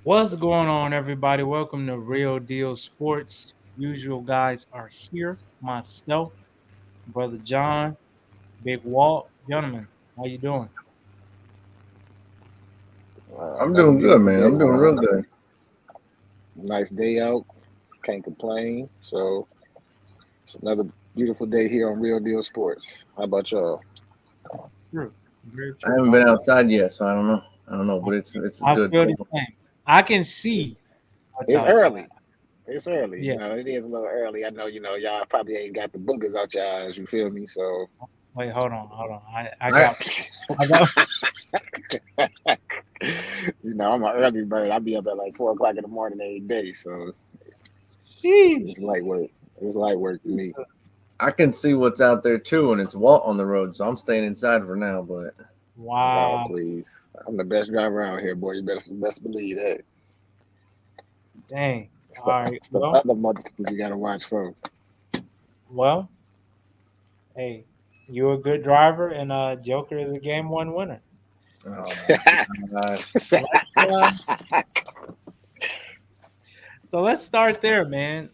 What's going on, everybody? Welcome to Real Deal Sports. Usual guys are here. Myself, Brother John, Big Walt. Gentlemen, how you doing? I'm Another doing good, beautiful man. day, I'm doing real man. good. Nice day out. Can't complain. So it's another beautiful day here on Real Deal Sports. How about y'all? True. Very I true. haven't been outside yet, so I don't know. But it's I good. feel the same. I can see what's It's outside. early. It's early. Yeah. It is a little early. I know, y'all probably ain't got the boogers out your eyes. You feel me? So, Wait, hold on. I I, got. I'm an early bird. I be up at like 4 o'clock in the morning every day. So Sheesh. it's light work. It's light work to me. I can see what's out there too, and it's Walt on the road, so I'm staying inside for now. But Oh, Wow. please. I'm the best driver around here, boy. You best believe that. Dang. It's All the, right. it's the other motherfuckers you gotta watch for. Well. Hey, you're a good driver, and Joker is a game one winner. oh my God. So let's start there, man.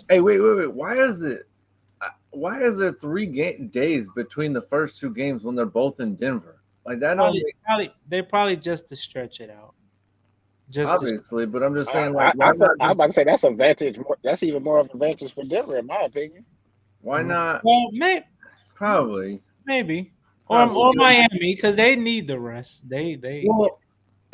Hey, wait. Why is there days between the first two games when they're both in Denver? Like that don't make They probably just to stretch it out. Just to, obviously, but I'm just I, saying, like, I, why I feel, not I'm just about to say that's a advantage. That's even more of an advantage for Denver, in my opinion. why not? well, Probably. maybe, or Probably. Miami because they need the rest. They Well,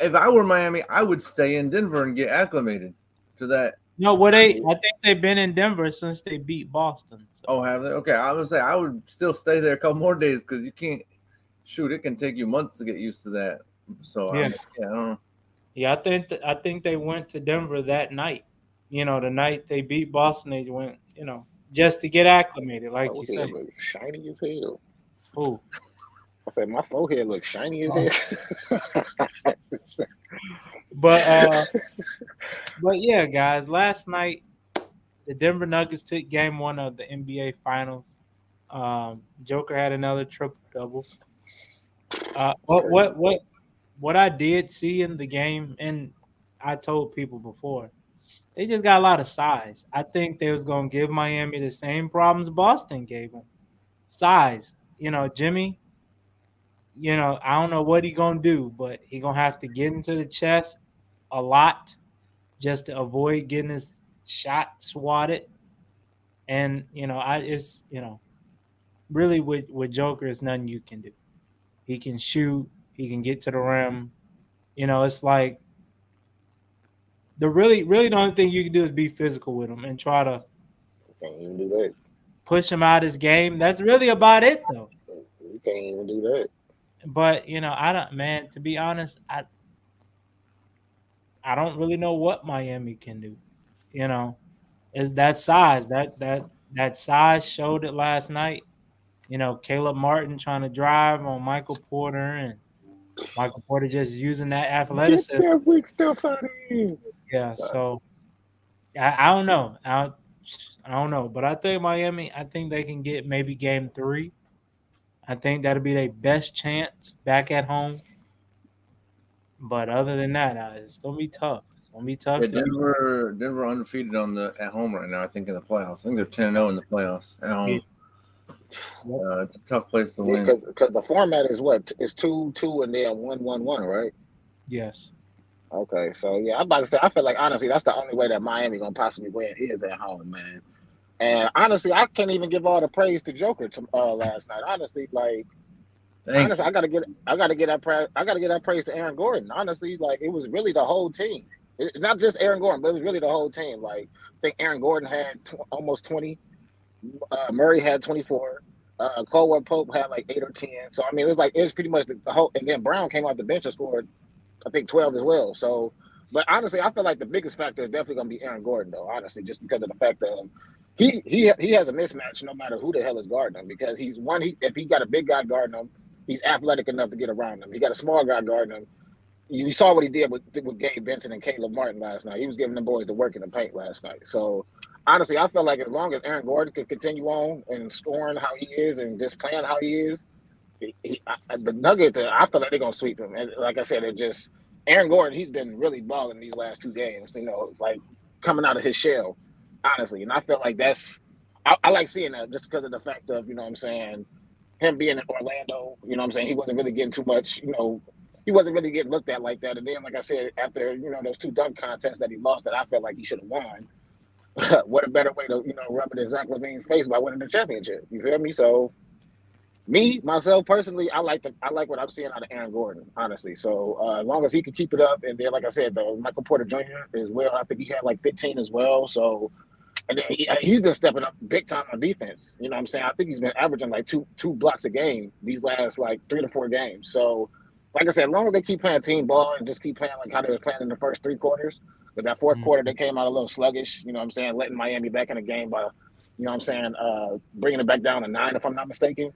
if I were Miami, I would stay in Denver and get acclimated to that. no. What I they mean, I think they've been in Denver since they beat Boston. So. Oh, have they? Okay, I would say I would still stay there a couple more days because you can't shoot. It can take you months to get used to that. So Yeah, I don't know. yeah. I think they went to Denver that night. The night they beat Boston, they went. Just to get acclimated, like you forehead said. looks shiny as hell. Who? I said my forehead looks shiny as Oh. hell. But but yeah, guys. Last night the Denver Nuggets took Game One of the NBA Finals. Joker had another triple double. It's crazy. What I did see in the game, and I told people before, they just got a lot of size. I think they was gonna give Miami the same problems Boston gave them. Size. Jimmy. I don't know what he gonna do, but he gonna have to get into the chest a lot just to avoid getting his shot swatted. And I it's really with Joker, it's nothing you can do. He can shoot. He can get to the rim. It's like the only thing you can do is be physical with him and try to Can't even do that. push him out his game. That's really about it, though. You can't even do that. But I don't, man. To be honest, I don't really know what Miami can do. You know, is that size that size showed it last night. Caleb Martin trying to drive on Michael Porter and Michael Porter just using that Get athleticism. that weak stuff out of here. Yeah, Sorry. so I don't know. I don't know, but I think Miami. I think they can get maybe game three. I think that'll be their best chance back at home. But other than that, it's gonna be tough. It's gonna be tough Yeah, to beat. Denver undefeated on the at home right now. I think in the playoffs. I think they're 10-0 in the playoffs at Yeah. home. Yep. It's a tough place to Yeah, win. because the format is what? It's 2-2 and then 1-1-1, right? Yes. Okay, so yeah, I'm about to say I feel like honestly that's the only way that Miami gonna possibly win is at home, man. And honestly, I can't even give all the praise to Joker last night. Honestly, like Thank you. I gotta get that praise to Aaron Gordon. Honestly, like it was really the whole team. Not just Aaron Gordon, but it was really the whole team. Like I think Aaron Gordon had almost 20. Murray had 24. Caldwell Pope had like 8 or 10. So I mean, it was pretty much the whole. And then Brown came off the bench and scored, I think 12 as well. So But honestly, I feel like the biggest factor is definitely going to be Aaron Gordon, though. Honestly, just because of the fact that he has a mismatch no matter who the hell is guarding him. Because he's one, if he got a big guy guarding him, he's athletic enough to get around him. He got a small guy guarding him. You saw what he did with Gabe Vincent and Caleb Martin last night. He was giving the boys the work in the paint last night. So honestly, I feel like as long as Aaron Gordon could continue on and scoring how he is and just playing how he is, the Nuggets, I feel like they're gonna sweep him. And like I said, it just Aaron Gordon. He's been really balling these last 2 games. You know, like coming out of his shell, honestly. And I feel like I like seeing that just because of the fact of what I'm saying, him being in Orlando. You know what I'm saying, he wasn't really getting too much. He wasn't really getting looked at like that. And then, like I said, after those 2 dunk contests that he lost, that I felt like he should have won. What a better way to rub it in Zach LaVine's face by winning the championship. You feel me? So. Me, myself, personally, I like what I'm seeing out of Aaron Gordon, honestly. So as long as he can keep it up, and then, like I said, though, Michael Porter Jr. as well. I think he had like 15 as well. So, and then he's been stepping up big time on defense. You know what I'm saying? I think he's been averaging like two blocks a game these last like 3 to 4 games. So, like I said, as long as they keep playing team ball and just keep playing like how they were playing in the first 3 quarters, but that 4th quarter they came out a little sluggish. You know what I'm saying? Letting Miami back in the game by, bringing it back down to 9, if I'm not mistaken.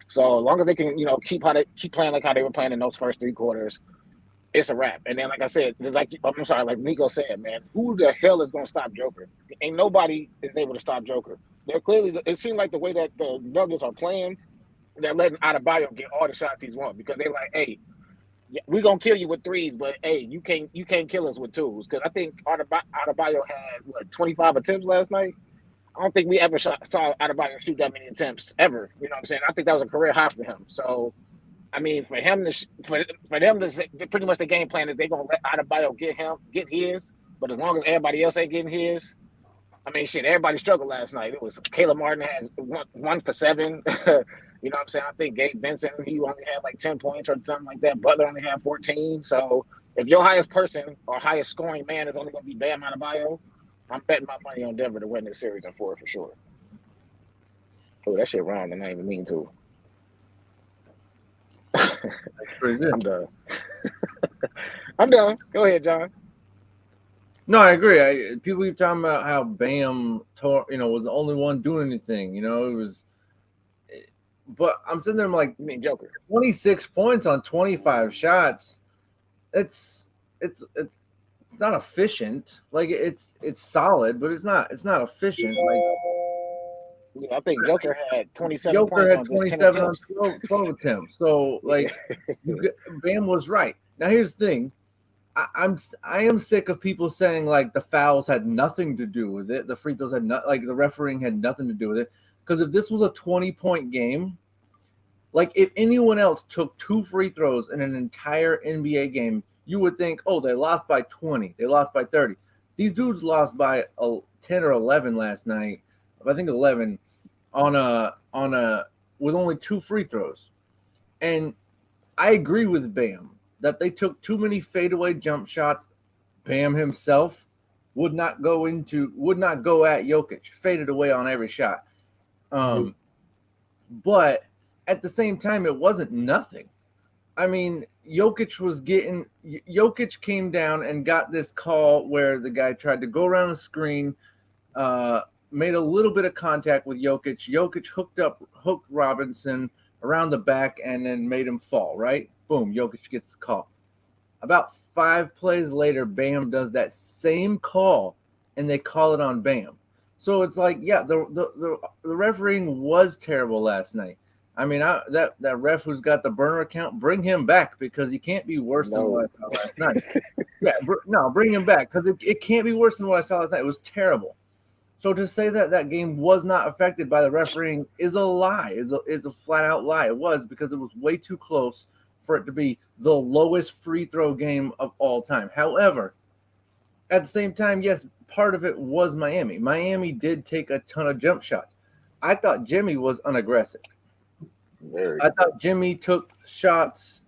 So as long as they can, keep playing like how they were playing in those first 3 quarters, it's a wrap. And then, like I said, like Nico said, man, who the hell is going to stop Joker? Ain't nobody is able to stop Joker. They're clearly. It seemed like the way that the Nuggets are playing, they're letting Adebayo get all the shots he's want because they're like, hey, we're gonna kill you with threes, but hey, you can't kill us with twos. Because I think Adebayo had 25 attempts last night. I don't think we ever saw Adebayo shoot that many attempts ever. You know what I'm saying? I think that was a career high for him. So, I mean, for them to say, pretty much the game plan is they're gonna let Adebayo get his, but as long as everybody else ain't getting his, I mean, shit, everybody struggled last night. It was Caleb Martin has 1 for 7. You know what I'm saying? I think Gabe Vincent, he only had like 10 points or something like that. Butler only had 14. So if your highest person or highest scoring man is only going to be Bam Adebayo, I'm betting my money on Denver to win this series in 4 for sure. Oh, that shit rhymed and I didn't even mean to. That's pretty good. I'm done. I'm done. Go ahead, John. No, I agree. People keep talking about how Bam, was the only one doing anything. It was. But I'm sitting there, I'm like, You mean Joker? 26 points on 25 shots. It's not efficient. Like it's solid, but it's not efficient. Like I think Joker had 27 Joker points had on 27 on 10 12 attempts. So like Bam was right. Now here's the thing. I am sick of people saying like the fouls had nothing to do with it. The free throws had like the refereeing had nothing to do with it. Because if this was a 20-point game, like if anyone else took 2 free throws in an entire NBA game, you would think, oh, they lost by 20. They lost by 30. These dudes lost by 10 or 11 last night. I think 11 on a with only 2 free throws. And I agree with Bam that they took too many fadeaway jump shots. Bam himself would not go at Jokic, faded away on every shot. But at the same time, it wasn't nothing. I mean, Jokic came down and got this call where the guy tried to go around the screen, made a little bit of contact with Jokic. Jokic hooked Robinson around the back and then made him fall, right? Boom, Jokic gets the call. About 5 plays later, Bam does that same call, and they call it on Bam. So it's like, yeah, the refereeing was terrible last night. I mean, that ref who's got the burner account, bring him back because he can't be worse than what I saw last night. Yeah, bring him back because it can't be worse than what I saw last night. It was terrible. So to say that game was not affected by the refereeing is a lie. Is a flat out lie. It was because it was way too close for it to be the lowest free throw game of all time. However, at the same time, yes, part of it was Miami. Miami did take a ton of jump shots. I thought Jimmy was unaggressive. I thought Jimmy took shots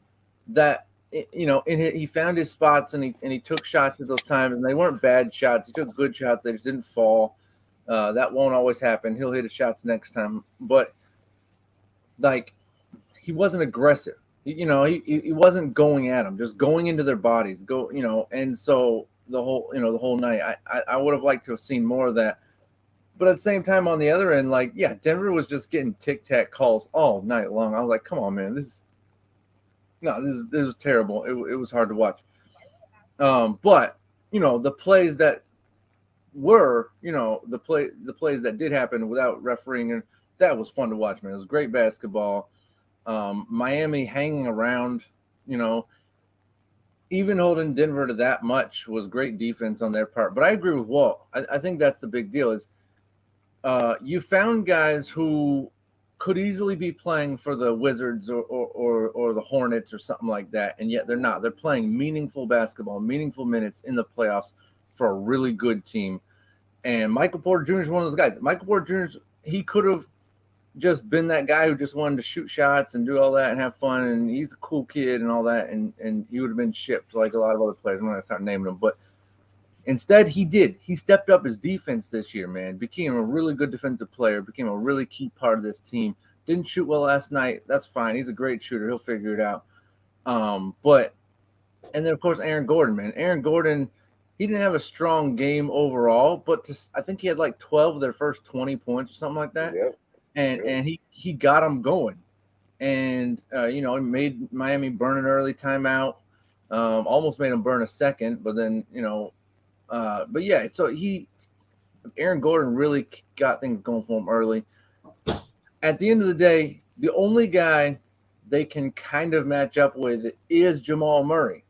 that, he found his spots and he took shots at those times, and they weren't bad shots. He took good shots. They just didn't fall. That won't always happen. He'll hit his shots next time. But, like, he wasn't aggressive. He wasn't going at them, just going into their bodies. And so the whole night. I would have liked to have seen more of that. But at the same time, on the other end, like, yeah, Denver was just getting tic-tac calls all night long. I was like, come on, man, this was terrible. It was hard to watch. But the plays that were, the plays that did happen without refereeing, and that was fun to watch, man. It was great basketball. Miami hanging around, even holding Denver to that much was great defense on their part. But I agree with Walt. I think that's the big deal is you found guys who could easily be playing for the Wizards or the Hornets or something like that, and yet they're not. They're playing meaningful basketball, meaningful minutes in the playoffs for a really good team. And Michael Porter Jr. is one of those guys. Michael Porter Jr., he could have just been that guy who just wanted to shoot shots and do all that and have fun, and he's a cool kid and all that, and he would have been shipped like a lot of other players. I'm going to start naming them, but instead he stepped up his defense this year, man. Became a really good defensive player, became a really key part of this team. Didn't shoot well last night. That's fine. He's a great shooter. He'll figure it out. And then of course Aaron Gordon, man. Aaron Gordon, he didn't have a strong game overall, but I think he had like 12 of their first 20 points or something like that. Yep. And he got them going. And, he made Miami burn an early timeout, almost made him burn a second, but then, but yeah, so Aaron Gordon really got things going for him early. At the end of the day, the only guy they can kind of match up with is Jamal Murray.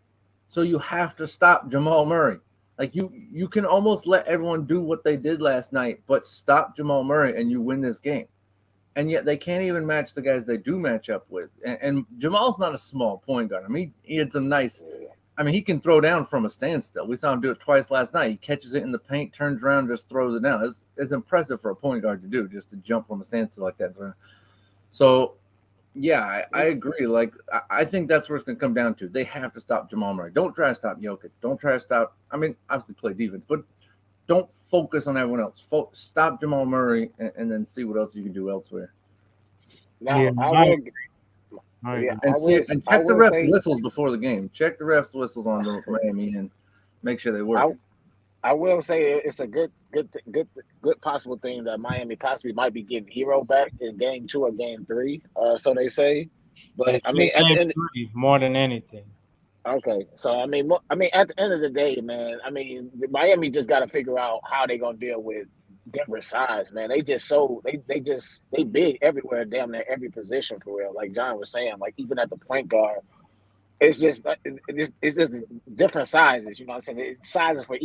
So you have to stop Jamal Murray. Like you can almost let everyone do what they did last night, but stop Jamal Murray and you win this game. And yet they can't even match the guys they do match up with. And Jamal's not a small point guard. I mean, he had some nice – he can throw down from a standstill. We saw him do it twice last night. He catches it in the paint, turns around, just throws it down. It's impressive for a point guard to do, just to jump from a standstill like that. So, yeah, I agree. Like, I think that's where it's going to come down to. They have to stop Jamal Murray. Don't try to stop Jokic. Don't try to stop – obviously play defense, but don't focus on everyone else. Stop Jamal Murray and then see what else you can do elsewhere. Now, Yeah, I I will agree. And check the refs' whistles before the game. Check the refs' whistles on the Miami and make sure they work. I will say it's a good possible thing that Miami possibly might be getting Hero back in game 2 or game 3. So they say, but At the end, more than anything. Okay, so at the end of the day, man, Miami just got to figure out how they're gonna deal with Denver's size, man. They big everywhere, damn near every position for real. Like John was saying, like even at the point guard, it's just different sizes. You know what I'm saying? It's sizes for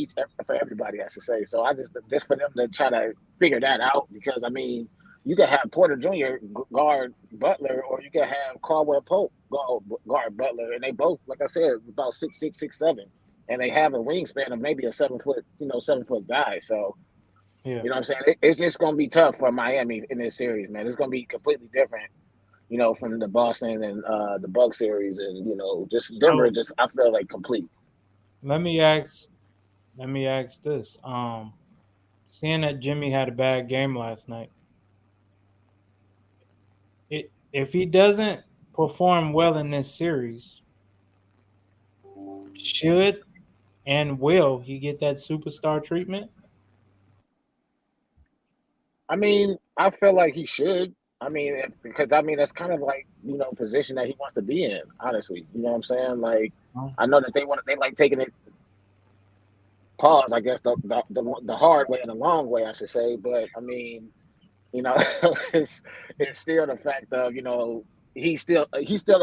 everybody, I should say. So I just for them to try to figure that out because you can have Porter Jr. guard Butler, or you can have Caldwell Pope guard Butler, and they both, like I said, about 6'6", 6'7", and they have a wingspan of maybe a 7 foot guy. So, yeah. You know what I'm saying? It's just gonna be tough for Miami in this series, man. It's gonna be completely different, from the Boston and the Bucks series, and just Denver. I feel like complete. Let me ask this: seeing that Jimmy had a bad game last night. If he doesn't perform well in this series, should and will he get that superstar treatment? I feel like he should. Because that's kind of like position that he wants to be in. Honestly, you know what I'm saying? Like, I know that they like taking it. Pause. I guess the hard way and the long way, I should say. But it's still the fact of he's still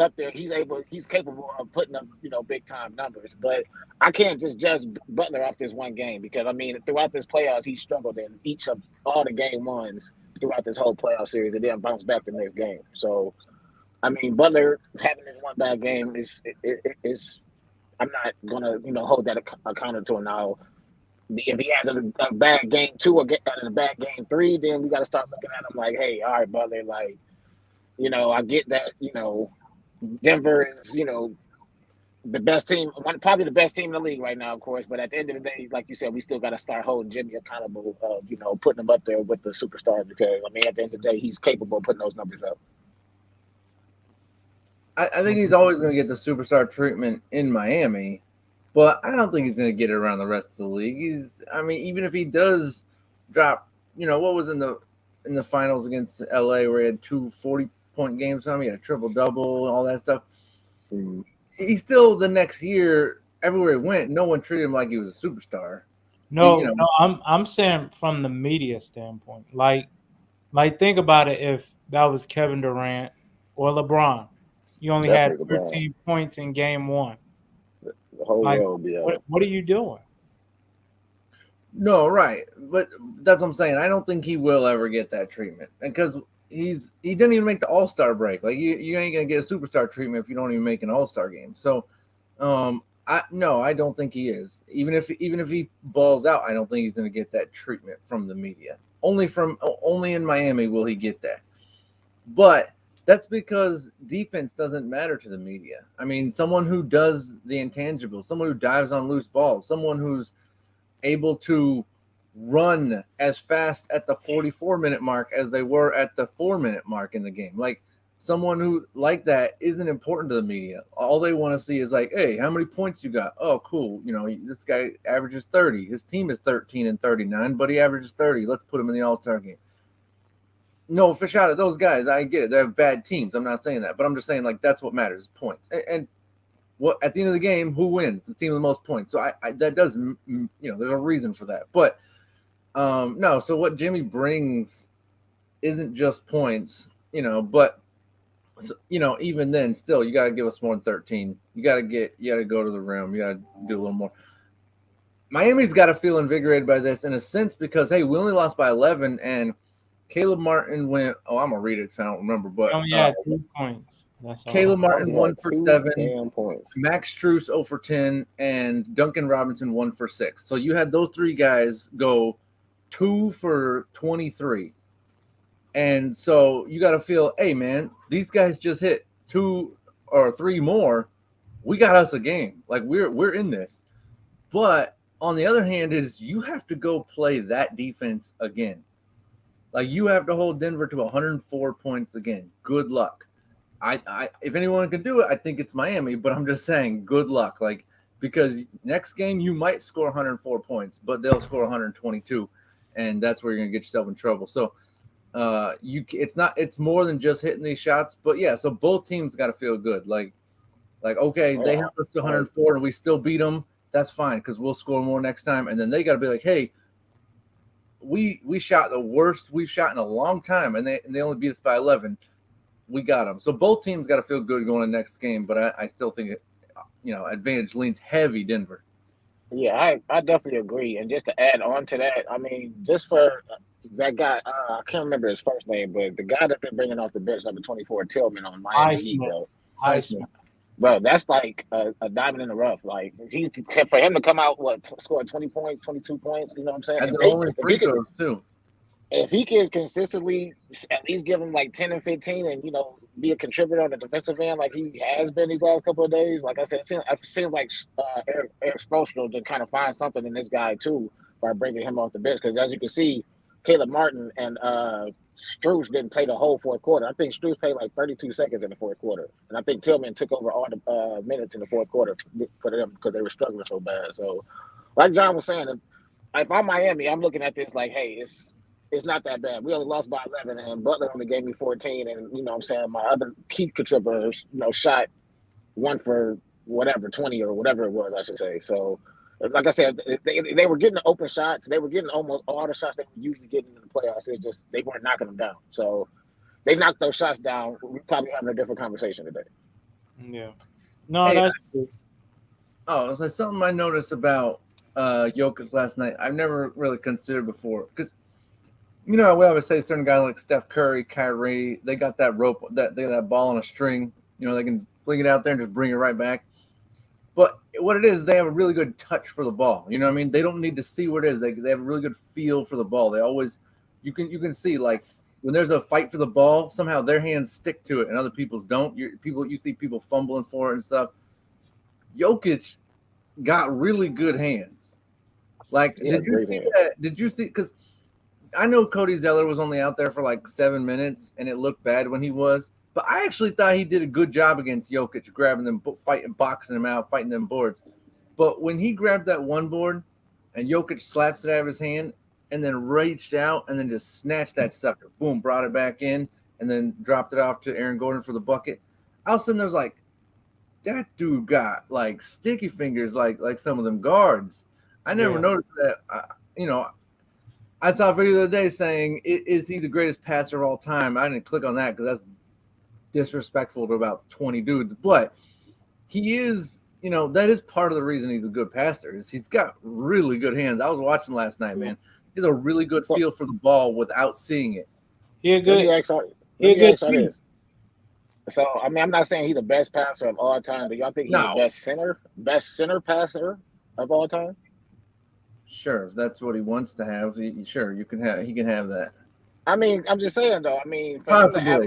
up there. He's capable of putting up big time numbers. But I can't just judge Butler off this one game because throughout this playoffs he struggled in each of all the game ones throughout this whole playoff series and then bounced back the next game. So Butler having this one bad game is I'm not gonna hold that accountable to him now. If he has a bad game 2 or a bad game 3, then we got to start looking at him like, hey, all right, Butler, like, I get that, Denver is, the best team, probably the best team in the league right now, of course. But at the end of the day, like you said, we still got to start holding Jimmy accountable of, putting him up there with the superstars because, at the end of the day, he's capable of putting those numbers up. I think he's always going to get the superstar treatment in Miami. but I don't think he's going to get it around the rest of the league. I mean, even if he does drop, what was in the finals against LA where he had 2 40-point games, he had a triple double and all that stuff. Mm-hmm. He still the next year, everywhere he went, no one treated him like he was a superstar. No, I'm saying from the media standpoint. Like think about it. If that was Kevin Durant or LeBron, you only Definitely had LeBron. 13 points in game one. The whole world be out. What are you doing? No, right. But that's what I'm saying. I don't think he will ever get that treatment because he didn't even make the All-Star break. Like you ain't gonna get a superstar treatment if you don't even make an All-Star game. So, I don't think he is. Even if he balls out, I don't think he's gonna get that treatment from the media. Only in Miami will he get that. But that's because defense doesn't matter to the media. I mean, someone who does the intangibles, someone who dives on loose balls, someone who's able to run as fast at the 44-minute mark as they were at the 4-minute mark in the game. Like someone who like that isn't important to the media. All they want to see is like, hey, how many points you got? Oh, cool. This guy averages 30. His team is 13 and 39, but he averages 30. Let's put him in the All-Star game. No fish out of those guys. I get it. They have bad teams. I'm not saying that, but I'm just saying like that's what matters, points. And what at the end of the game, who wins? The team with the most points. So I that does, there's a reason for that. But no. So what Jimmy brings isn't just points, but even then, still you got to give us more than 13. You got to go to the rim. You got to do a little more. Miami's got to feel invigorated by this in a sense because hey, we only lost by 11 and Caleb Martin went. Oh, I'm gonna read it because I don't remember. But 2 points. Caleb Martin 1 for 7, points. Max Strus 0 for 10, and Duncan Robinson 1 for 6. So you had those three guys go 2 for 23, and so you got to feel, hey man, these guys just hit 2 or 3 more. We got us a game. Like we're in this. But on the other hand, is you have to go play that defense again. Like you have to hold Denver to 104 points again. Good luck. I if anyone can do it, I think it's Miami, but I'm just saying good luck. Like because next game you might score 104 points, but they'll score 122, and that's where you're gonna get yourself in trouble. So it's more than just hitting these shots, but yeah, so both teams got to feel good. Like okay, they held us to 104 and we still beat them. That's fine because we'll score more next time, and then they got to be like, hey. We shot the worst we've shot in a long time, and they only beat us by 11. We got them. So both teams got to feel good going to the next game, but I still think advantage leans heavy Denver. Yeah, I definitely agree. And just to add on to that, I mean, just for that guy, I can't remember his first name, but the guy that they're bringing off the bench, number 24, Tillman on Miami Heat, bro. Highsmith. Bro, that's like a diamond in the rough. Like for him to come out, score 20 points, 22 points. You know what I'm saying? And they're only free throws too. If he can consistently at least give him like 10 and 15 and, be a contributor on the defensive end like he has been these last couple of days, like I said, it seems like Eric Spoelstra to kind of find something in this guy too by bringing him off the bench. Because as you can see, Caleb Martin and Strus didn't play the whole fourth quarter. I think Strus played like 32 seconds in the fourth quarter. And I think Tillman took over all the minutes in the fourth quarter for them because they were struggling so bad. So like John was saying, if I'm Miami, I'm looking at this like, hey, it's not that bad. We only lost by 11, and Butler only gave me 14. And, what I'm saying, my other key contributors, shot 1 for whatever, 20 or whatever it was, I should say. So, like I said, they were getting the open shots. They were getting almost all the shots they were usually getting in the playoffs. It's just they weren't knocking them down. So, they knocked those shots down. We're probably having a different conversation today. Yeah. No, that's good. Oh, so something I noticed about Jokic last night I've never really considered before because we always say certain guys like Steph Curry, Kyrie, they got that rope, that ball on a string. They can fling it out there and just bring it right back. But what it is, they have a really good touch for the ball. You know what I mean? They don't need to see what it is. They have a really good feel for the ball. They always, you can see like when there's a fight for the ball, somehow their hands stick to it and other people's don't. You see people fumbling for it and stuff. Jokic got really good hands. Like, did you see that? Did you see? Because I know Cody Zeller was only out there for like 7 minutes, and it looked bad when he was. But I actually thought he did a good job against Jokic, grabbing them, fighting, boxing him out, fighting them boards. But when he grabbed that one board and Jokic slaps it out of his hand and then reached out and then just snatched that sucker, boom, brought it back in and then dropped it off to Aaron Gordon for the bucket. I was sitting there like, that dude got like sticky fingers like some of them guards. I never noticed that. I saw a video the other day saying, is he the greatest passer of all time? I didn't click on that because that's disrespectful to about 20 dudes. But he is, that is part of the reason he's a good passer is he's got really good hands. I was watching last night, man. He has a really good feel for the ball without seeing it. He a good. So, I mean, I'm not saying he's the best passer of all time, but y'all think he's the best center passer of all time? Sure, if that's what he wants to have, he can have that. I mean, I'm just saying though. I mean, for him to have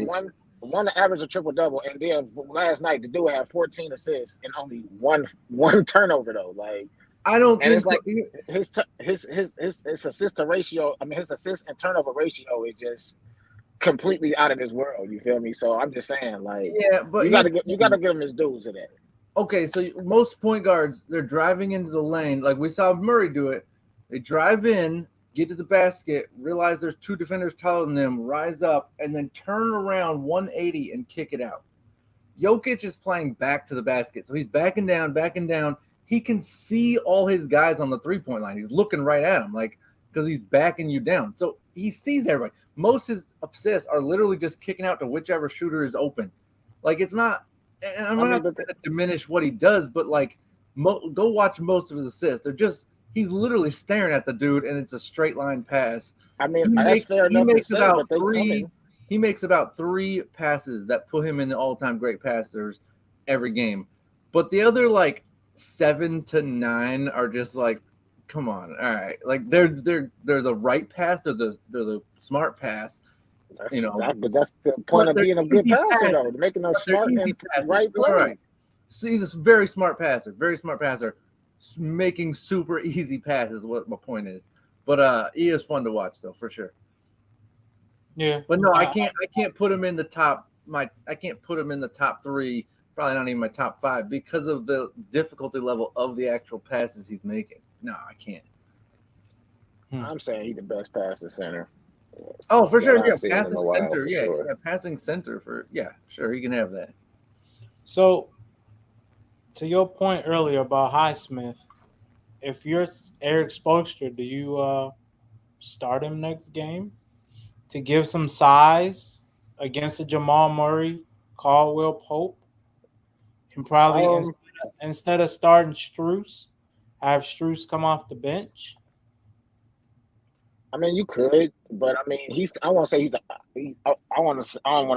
one to average a triple double, and then last night the dude had 14 assists and only one turnover though. Like I don't think it's like his assist to ratio. I mean, his assist and turnover ratio is just completely out of this world. You feel me? So I'm just saying, like, but you gotta give him his dues to that. Okay, so most point guards, they're driving into the lane, like we saw Murray do it. They drive in, get to the basket, realize there's two defenders taller than them, rise up, and then turn around 180 and kick it out. Jokic is playing back to the basket, so he's backing down. He can see all his guys on the three-point line. He's looking right at them, like, because he's backing you down. So he sees everybody. Most of his assists are literally just kicking out to whichever shooter is open. Like, it's not – and I'm not going to diminish what he does, but, like, go watch most of his assists. They're just – he's literally staring at the dude, and it's a straight line pass. I mean, that's fair enough to say, but he makes about 3 passes that put him in the all-time great passers every game. But the other, like, 7 to 9 are just like, come on, all right. Like, they're the right pass, they're the smart pass. But that's the point of being a good passer, though, making those smart and right play. Right. So he's a very smart passer, making super easy passes. What my point is, but he is fun to watch though for sure. Yeah, but no, I can't put him in the top. I can't put him in the top 3. Probably not even my top 5 because of the difficulty level of the actual passes he's making. No, I can't. I'm saying he's the best passer center. Oh, for sure. Yeah, passing center. Yeah, passing center sure. He can have that. So, to your point earlier about Highsmith, if you're Eric Spoelstra, do you start him next game to give some size against a Jamal Murray, Caldwell Pope? Can probably instead of starting Strus, have Strus come off the bench. I mean, you could, but I mean, I don't want to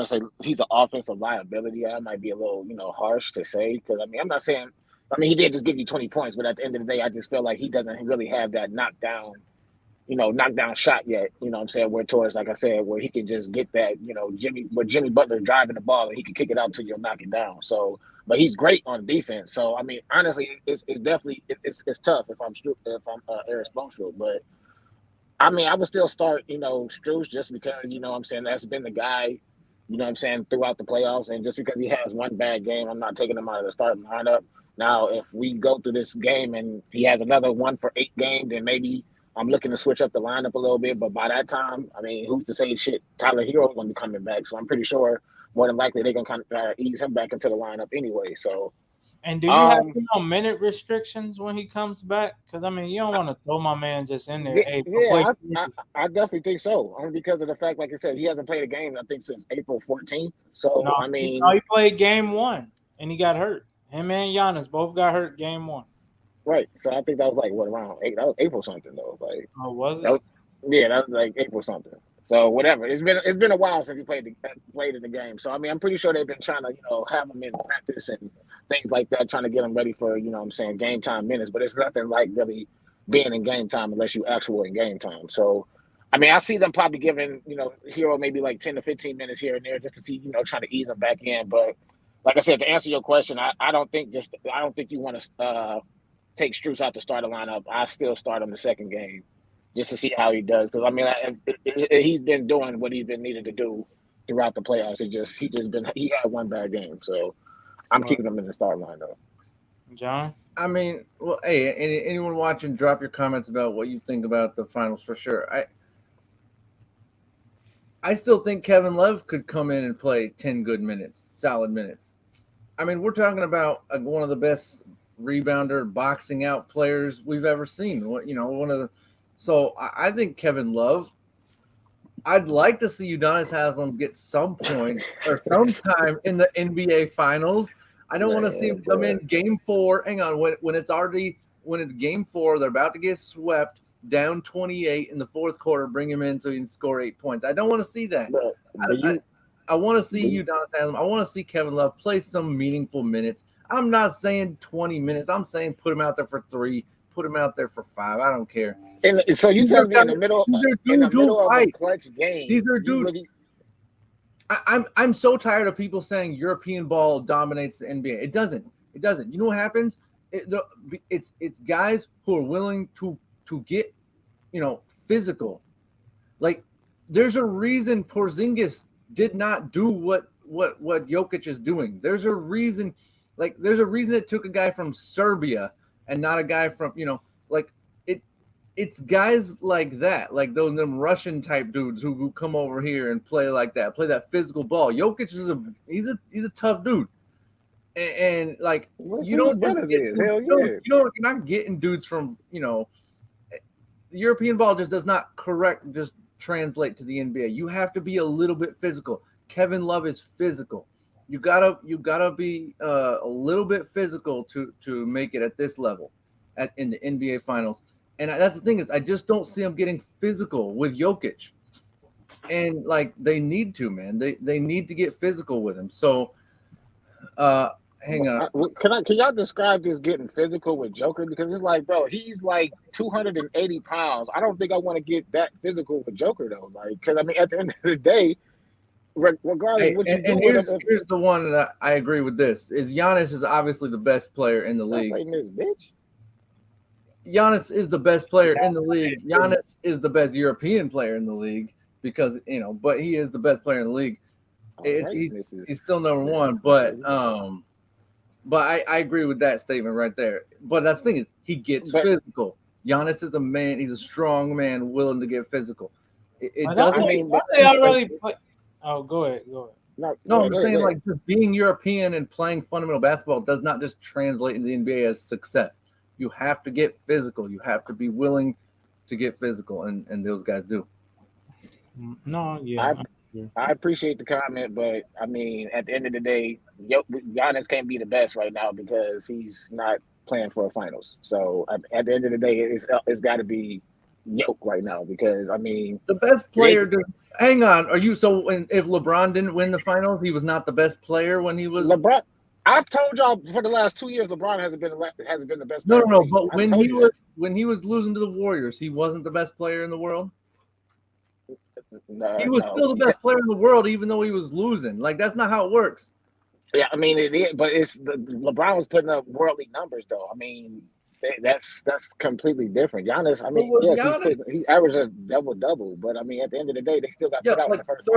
say he's an offensive liability. That might be a little, harsh to say because I mean, I'm not saying. I mean, he did just give you 20 points, but at the end of the day, I just feel like he doesn't really have that knockdown shot yet. You know what I'm saying? Where towards, like I said, where he can just get that, Jimmy Butler driving the ball and he can kick it out till you'll knock it down. So, but he's great on defense. So, I mean, honestly, it's definitely it's tough if I'm Eric Spoelstra, but. I mean, I would still start, Strus just because, that's been the guy, throughout the playoffs. And just because he has one bad game, I'm not taking him out of the starting lineup. Now, if we go through this game and he has another 1 for 8 game, then maybe I'm looking to switch up the lineup a little bit. But by that time, I mean, who's to say Tyler Hero is going to be coming back. So I'm pretty sure more than likely they're going to kind of ease him back into the lineup anyway. So. And do you have minute restrictions when he comes back? Because, I mean, you don't want to throw my man just in there. I definitely think so. Only because of the fact, like I said, he hasn't played a game, I think, since April 14th. So, I mean. He played game 1, and he got hurt. Him and Giannis both got hurt game 1. Right. So, I think that was around 8? That was April something, though. Was it? That was like April something. So whatever, it's been a while since he played in the game. So I mean, I'm pretty sure they've been trying to have him in practice and things like that, trying to get him ready for game time minutes. But it's nothing like really being in game time unless you actually in game time. So I mean, I see them probably giving Hero maybe like 10 to 15 minutes here and there just to see trying to ease him back in. But like I said, to answer your question, I don't think you want to take Strus out to start a lineup. I still start him the second game. Just to see how he does, because I mean, he's been doing what he's been needed to do throughout the playoffs. He had one bad game, so I'm keeping him in the start lineup. John. I mean, well, hey, anyone watching, drop your comments about what you think about the finals for sure. I still think Kevin Love could come in and play 10 good minutes, solid minutes. I mean, we're talking about one of the best rebounder, boxing out players we've ever seen. One of the. So I think Kevin Love. I'd like to see Udonis Haslem get some point or sometime in the NBA Finals. I don't want to see him come in Game 4. Hang on, when it's Game 4, they're about to get swept, down 28 in the fourth quarter. Bring him in so he can score 8 points. I don't want to see that. I want to see Udonis Haslem. I want to see Kevin Love play some meaningful minutes. I'm not saying 20 minutes. I'm saying put him out there for 3, put him out there for 5. I don't care. And so you tell me in the middle of a clutch game. These are dudes. I'm so tired of people saying European ball dominates the NBA. It doesn't. You know what happens? It's guys who are willing to get, physical. Like there's a reason Porzingis did not do what Jokic is doing. There's a reason it took a guy from Serbia and not a guy from, it's guys like that, like them Russian type dudes who come over here and play like that, play that physical ball. Jokic is a tough dude. And like you're not getting dudes from, the European ball just does not just translate to the NBA. You have to be a little bit physical. Kevin Love is physical. You gotta be a little bit physical to make it at this level, in the NBA Finals. And that's the thing is I just don't see them getting physical with Jokic, and like they need to, man. They need to get physical with him. So, hang on. Can y'all describe this getting physical with Joker? Because it's like, bro, he's like 280 pounds. I don't think I want to get that physical with Joker though. Like, because I mean, at the end of the day, regardless of what you do, here's the one that I agree with. This is Giannis is obviously the best player in the league. Saying this, bitch. Giannis is the best player in the league. Giannis is the best European player in the league because but he is the best player in the league. He's still number one, but I agree with that statement right there. But that's the thing is he gets physical. Giannis is a man. He's a strong man, willing to get physical. It doesn't mean they already play. Oh, go ahead. No, I'm saying like just being European and playing fundamental basketball does not just translate into the NBA as success. You have to get physical. You have to be willing to get physical, and those guys do. No, yeah. I appreciate the comment, but I mean, at the end of the day, Giannis can't be the best right now because he's not playing for a finals. So at the end of the day, it's got to be Jokic right now because I mean, the best player. Hang on, are you if LeBron didn't win the finals, he was not the best player when he was LeBron? I've told y'all for the last 2 years, LeBron hasn't been the best. No. But when he was losing to the Warriors, he wasn't the best player in the world. No, he was still the best player in the world, even though he was losing. Like that's not how it works. Yeah, I mean it is, but LeBron was putting up worldly numbers, though. I mean that's completely different. Giannis, I mean, yes, he averaged a double, but I mean at the end of the day, they still got put out in the first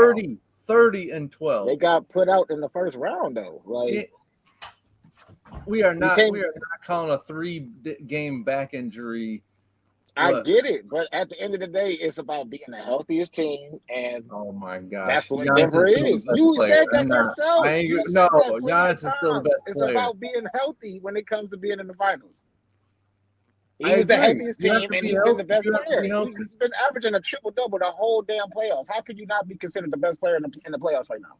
30 and 12. They got put out in the first round, though. Like. We are not calling a 3-game back injury. I get it, but at the end of the day, it's about being the healthiest team, and oh my gosh, that's what Denver is. You said that yourself. Giannis is still the best player. It's about being healthy when it comes to being in the finals. He was the healthiest team, and he's been the best player. He's been averaging a triple-double the whole damn playoffs. How could you not be considered the best player in the playoffs right now?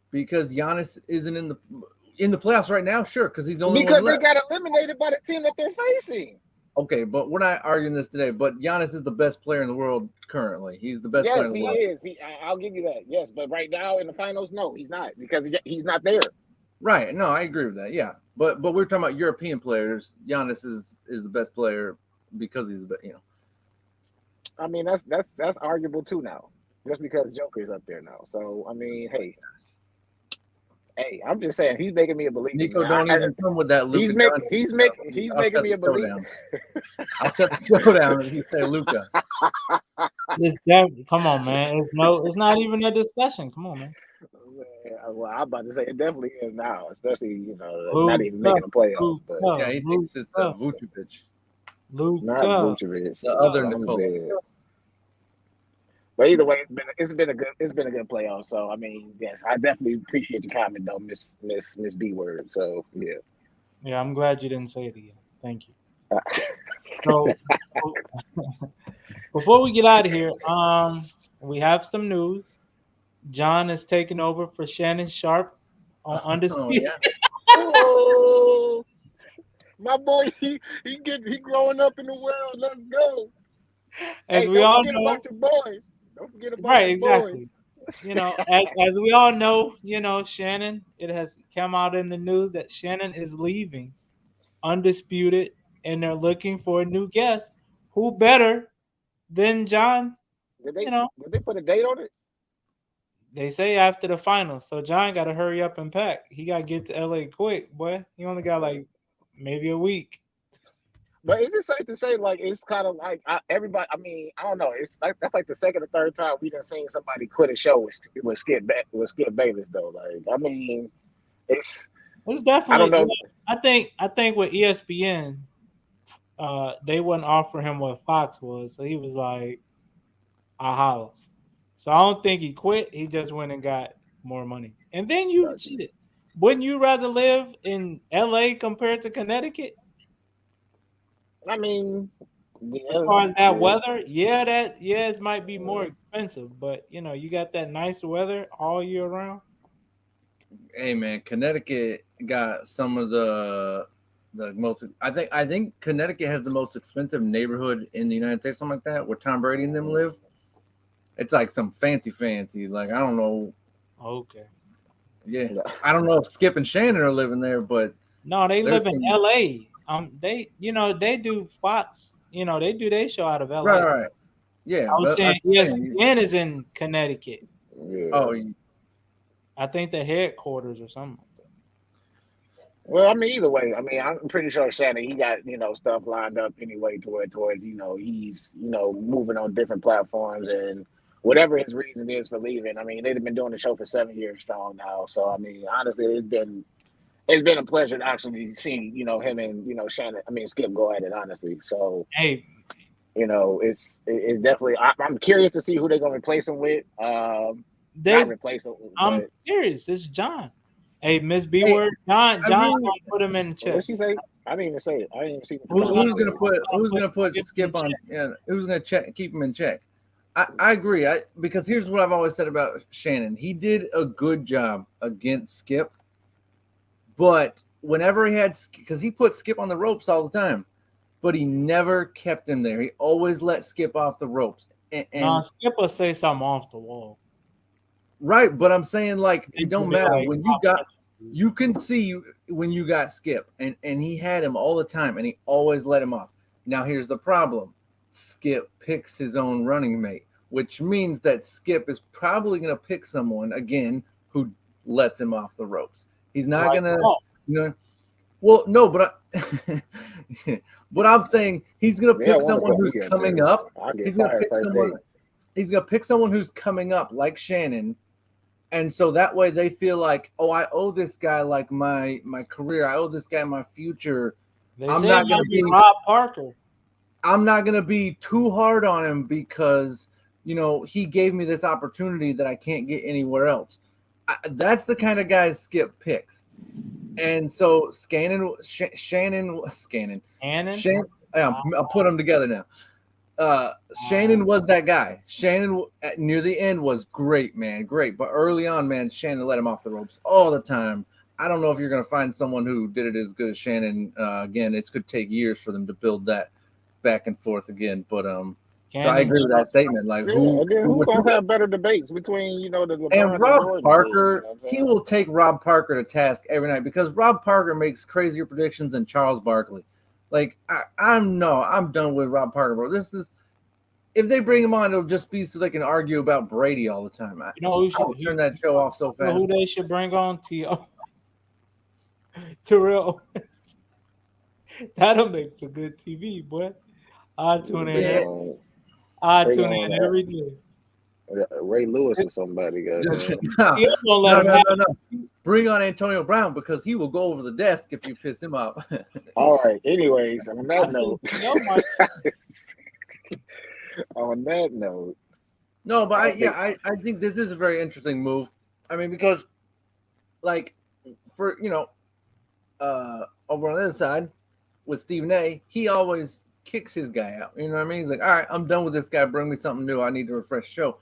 Because Giannis isn't in the playoffs right now, sure, because he's the only because one they got eliminated by the team that they're facing. Okay, but we're not arguing this today. But Giannis is the best player in the world currently. He's the best player in the world. Yes, he is. I'll give you that. Yes, but right now in the finals, no, he's not because he's not there. Right. No, I agree with that. Yeah, but we're talking about European players. Giannis is the best player because he's the best. I mean, that's arguable too now, just because Joker is up there now. So I mean, hey, I'm just saying he's making me a believer. Nico, don't even come with that. Luka he's making me a believer. I'll shut the show down if you say Luka. Come on, man. It's not even a discussion. Come on, man. Well, I'm about to say it definitely is now, especially not even Luka, making the playoffs, but Yeah, he thinks it's Vucevic, not Luka. Vucevic. the other I'm Nikola. dead. But either way, it's been a good playoff. So I mean, yes, I definitely appreciate your comment though, Miss B word. So yeah. Yeah, I'm glad you didn't say it again. Thank you. So before we get out of here, we have some news. John is taking over for Shannon Sharp on Oh Undisputed. yeah, Oh, my boy, he growing up in the world. Let's go. As Hey, we don't all forget know, about your boys. Don't forget about right? your boys. Exactly. As we all know, Shannon. It has come out in the news that Shannon is leaving Undisputed, and they're looking for a new guest. Who better than John? Did You know, they put a date on it? they say after the final. So John got to hurry up and pack. He got to get to LA quick, boy. He only got like maybe a week. But is it safe to say like it's kind of like everybody? I mean, I don't know. It's like that's like the second or third time we done seen somebody quit a show with Skip Bayless though. Like I mean, it's It's I don't definitely. know. I think with ESPN, they wouldn't offer him what Fox was, so he was like, "I holla." So I don't think he quit. He just went and got more money. And then shit, wouldn't you rather live in LA compared to Connecticut? I mean, As yeah, far as that weather, it might be more expensive, but you got that nice weather all year round. hey man, Connecticut got some of the most. I think Connecticut has the most expensive neighborhood in the United States, something like that, where Tom Brady and them live. It's like some fancy. Like I don't know. Okay. Yeah, I don't know if Skip and Shannon are living there, but No, they there's live in some LA. They do Fox. They do their show out of LA. right. Yeah, I was saying I'm saying, ESPN is in Connecticut. yeah. oh, I think the headquarters or something. Well, I mean, either way, I mean, I'm pretty sure Shannon he got stuff lined up anyway towards he's moving on different platforms and whatever his reason is for leaving. I mean, they've been doing the show for 7 years strong now, so I mean, honestly, it's been a pleasure to actually see him and Shannon. I mean, Skip go at it honestly. So Hey, it's definitely. I'm curious to see who they're gonna replace him with. Not replace him, I'm but serious. It's John. Hey, Miss B Hey, word. John really, gonna put him in the what check. did she say? I didn't even say it. I didn't even see the who's comment. gonna put Skip on? Yeah, who's gonna keep him in check? I agree. Because here's what I've always said about Shannon. He did a good job against Skip, but whenever because he put Skip on the ropes all the time, but he never kept him there. He always let Skip off the ropes. And Skip will say something off the wall. right, but I'm saying like it don't matter like, when you can see when you got Skip and he had him all the time and he always let him off. Now here's the problem. Skip picks his own running mate, which means that Skip is probably going to pick someone again who lets him off the ropes. He's not Like, going to, well, no, but but I'm saying he's going to pick someone who's coming up. He's going to pick someone. He's going to pick someone who's coming up, like Shannon, and so that way they feel like, oh, I owe this guy like my career. I owe this guy my future. I'm not going to be Rob Parker. I'm not going to be too hard on him because, he gave me this opportunity that I can't get anywhere else. That's the kind of guys Skip picks. And so Shannon, I'll put them together now. Shannon was that guy. Shannon near the end was great, man. Great. But early on, man, Shannon let him off the ropes all the time. I don't know if you're going to find someone who did it as good as Shannon. Again, it's going to take years for them to build that back and forth again. But so I agree with that statement. Like who's gonna have better debates between the LeBron and Rob Jordan Parker? team, He will take Rob Parker to task every night because Rob Parker makes crazier predictions than Charles Barkley. Like I'm done with Rob Parker, bro. This is if they bring him on, it'll just be so they can argue about Brady all the time. Who should turn that show off so fast. Who they should bring on? Terrell. That'll make for good TV, boy. I tune in. I tune in every day. Ray Lewis or somebody. No, He ain't gonna let him have no. Bring on Antonio Brown because he will go over the desk if you piss him off. All right. Anyways, on that I note, think Theo might- on that note, No, but I think this is a very interesting move. I mean, because like for over on the other side with Stephen A, he always kicks his guy out. You know what I mean? He's like, all right, I'm done with this guy. Bring me something new. I need to refresh the show.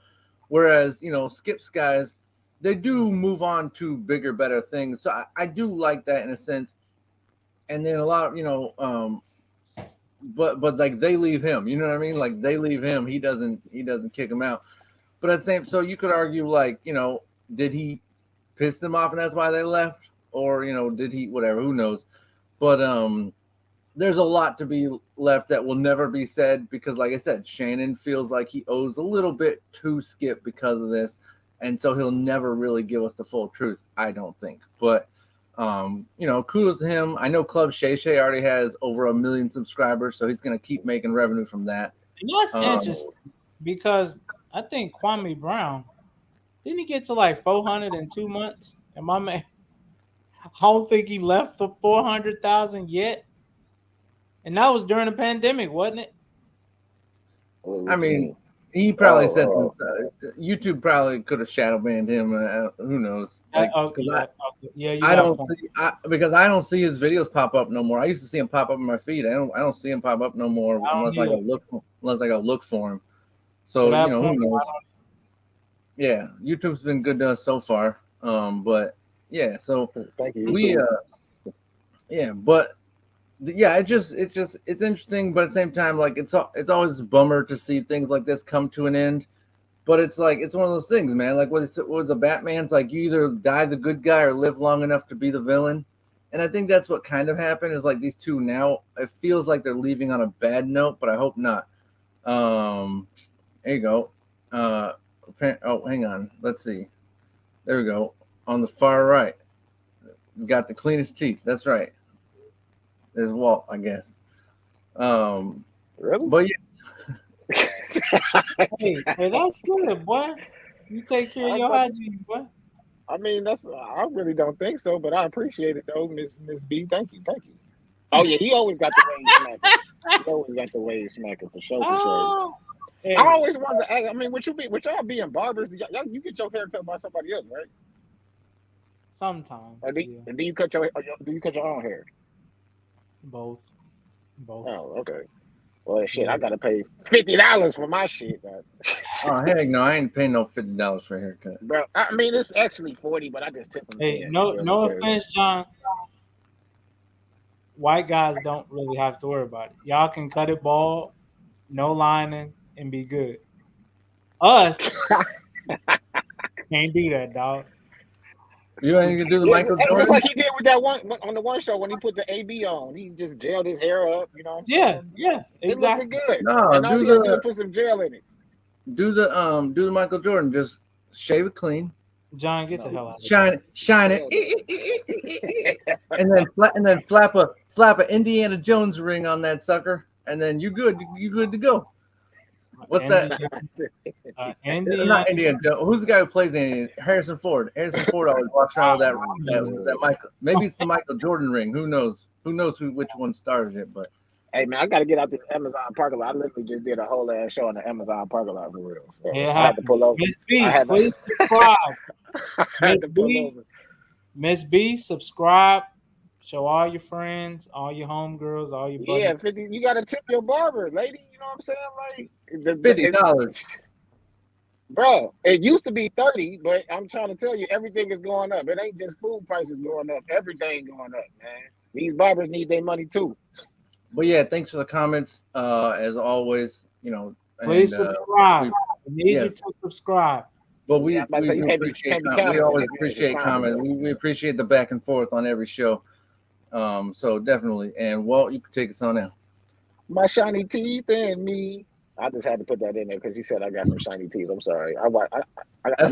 Whereas, Skip's guys, they do move on to bigger, better things. So I do like that in a sense. And then a lot of, but like they leave him, you know what I mean? Like they leave him. He doesn't kick him out. But at the same, so you could argue like, did he piss them off and that's why they left? Or, did he, whatever, who knows? But there's a lot to be left that will never be said because, like I said, Shannon feels like he owes a little bit to Skip because of this. And so he'll never really give us the full truth, I don't think. But, kudos to him. I know Club Shay Shay already has over 1 million subscribers, so he's going to keep making revenue from that. And that's interesting because I think Kwame Brown, didn't he get to like 400 in 2 months? And my man, I don't think he left for 400,000 yet. And that was during the pandemic, wasn't it? I mean, he probably said some, YouTube probably could have shadow banned him. Who knows? Like, I don't see because I don't see his videos pop up no more. I used to see him pop up in my feed. I don't see him pop up no more unless I go look for him. So who knows? Yeah, YouTube's been good to us so far. But yeah, so thank you. It's interesting, but at the same time, like it's always a bummer to see things like this come to an end. But it's like it's one of those things, man. Like what the Batman's like, you either die the good guy or live long enough to be the villain. And I think that's what kind of happened is like these two now. It feels like they're leaving on a bad note, but I hope not. There you go. Hang on. Let's see. There we go. On the far right, got the cleanest teeth. That's right. There's Walt, I guess. Really? But hey, that's good, boy. You take care of your hygiene, boy. I mean, I really don't think so, but I appreciate it though, Miss B. Thank you. Oh yeah, he always got the wave smacker. He always got the wave smacker for sure. Hey. I always wanted to ask. I mean, would y'all being barbers? You get your hair cut by somebody else, right? Sometimes. Or do you cut your own hair? Both. Oh, okay. Well, shit, I gotta pay $50 for my shit. Oh heck no, I ain't paying no $50 for a haircut, bro. I mean, it's actually $40, but I just tip them. Hey, no offense, John. White guys don't really have to worry about it. Y'all can cut it bald, no lining, and be good. Us can't do that, dog. You ain't gonna do the Michael Jordan? Just like he did with that one on the one show when he put the AB on. He just gelled his hair up, you know. Yeah, exactly. It looked good. No, and all you gotta do is put some gel in it. Do the Michael Jordan. Just shave it clean. John, get the hell out of here. Shine it. and then slap a Indiana Jones ring on that sucker, and then you good to go. What's that? Not Indiana Jones. Who's the guy who plays Indiana? Harrison Ford. Harrison Ford always walks around with that Michael. Maybe it's the Michael Jordan ring. Who knows? Which one started it? But hey man, I got to get out this Amazon parking lot. I literally just did a whole ass show on the Amazon parking lot for real. So yeah, I had to pull over. Miss B, please subscribe. Miss B, subscribe. Show all your friends, all your homegirls, all your buddies. Yeah, 50. You got to tip your barber, lady. You know what I'm saying? Like $50. Bro, it used to be 30, but I'm trying to tell you, everything is going up. It ain't just food prices going up. Everything going up, man. These barbers need their money too. But yeah, thanks for the comments. As always, please subscribe. We need you to subscribe. But we always appreciate comments. We appreciate the back and forth on every show. So definitely. And Walt, you can take us on now. My shiny teeth and me. I just had to put that in there because you said I got some shiny teeth. I'm sorry. That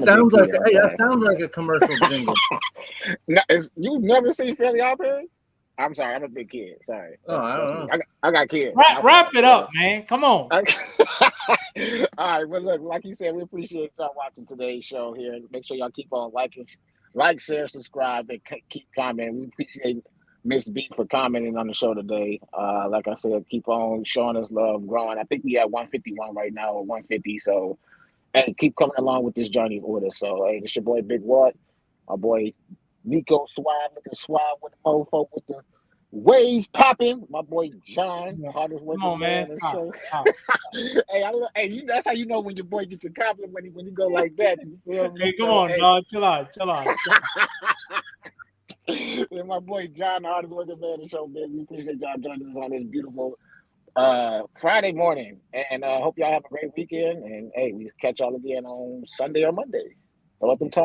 sounds like a commercial jingle. No, you've never seen Fairly Odd Parents? I'm sorry, I'm a big kid. Sorry. I don't know. I got kids. Wrap it up, man. Come on. All right, well, look, like you said, we appreciate y'all watching today's show here. Make sure y'all keep on share, subscribe, and keep commenting. We appreciate Miss B for commenting on the show today. Like I said, keep on showing us love, growing. I think we at 151 right now, or 150. So, hey, keep coming along with this journey with us. So, hey, this your boy Big Watt, my boy Nico Suave, looking suave with the mofo with the waves popping. My boy John, hardest Come working on, man. man. Stop. Hey, that's how you know when your boy gets a compliment when you go like that. You feel me? Hey, come So, on, dog. Chill out. And my boy John, the hardest working man in the show, man. We appreciate y'all joining us on this beautiful Friday morning. And hope y'all have a great weekend. And hey, we catch y'all again on Sunday or Monday. How about them